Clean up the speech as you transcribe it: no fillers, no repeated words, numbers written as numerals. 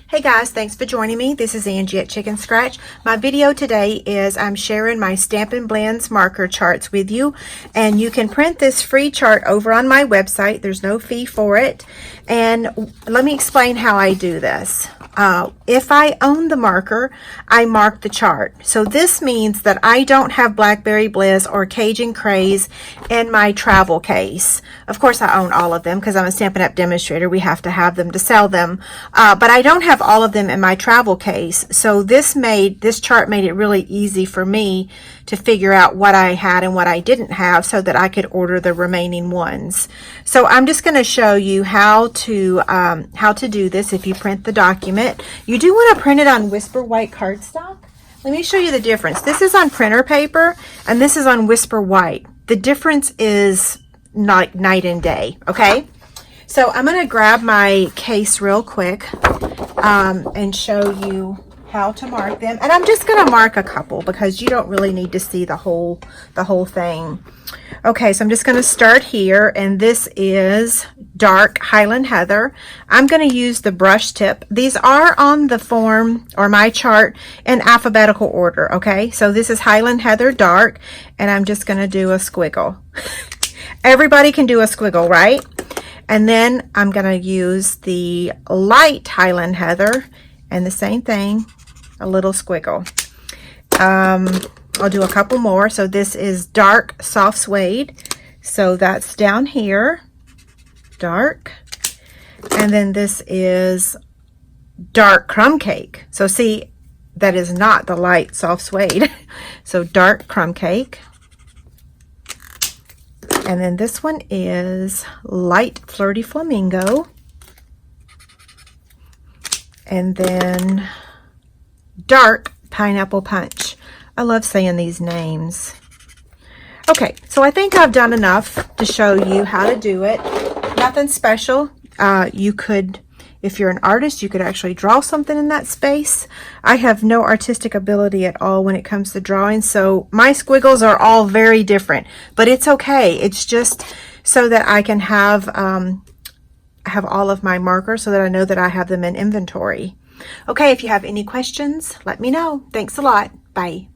Hey guys, thanks for joining me. This is Angie at Chicken Scratch. My video today is I'm sharing my Stampin' Blends marker charts with you, and you can print this free chart over on my website. There's no fee for it. And let me explain how I do this. If I own the marker, I mark the chart. So this means that I don't have Blackberry Bliss or Cajun Craze in my travel case. Of course, I own all of them because I'm a Stampin' Up! Demonstrator. We have to have them to sell them. But I don't have all of them in my travel case. So this chart made it really easy for me to figure out what I had and what I didn't have so that I could order the remaining ones. So I'm just going to show you how to do this if you print the document. You do want to print it on Whisper White cardstock. Let me show you the difference. This is on printer paper and this is on Whisper White. The difference is like night and day, okay? So I'm going to grab my case real quick and show you how to mark them. And I'm just going to mark a couple because you don't really need to see the whole thing. Okay, so I'm just going to start here, and this is dark Highland Heather. I'm going to use the brush tip. These are on the form or my chart in alphabetical order, okay? So this is Highland Heather dark, and I'm just going to do a squiggle. Everybody can do a squiggle, right? And then I'm going to use the light Highland Heather, and the same thing, a little squiggle. I'll do a couple more. So this is dark soft suede. So that's down here, dark. And then this is dark crumb cake. So see, that is not the light soft suede. So dark crumb cake. And then this one is light flirty flamingo. And then dark pineapple punch. I love saying these names. Okay, so I think I've done enough to show you how to do it. Nothing special. You could, if you're an artist, you could actually draw something in that space. I have no artistic ability at all when it comes to drawing, so my squiggles are all very different, but it's okay. It's just so that I can have all of my markers so that I know that I have them in inventory. Okay, if you have any questions, let me know. Thanks a lot. Bye.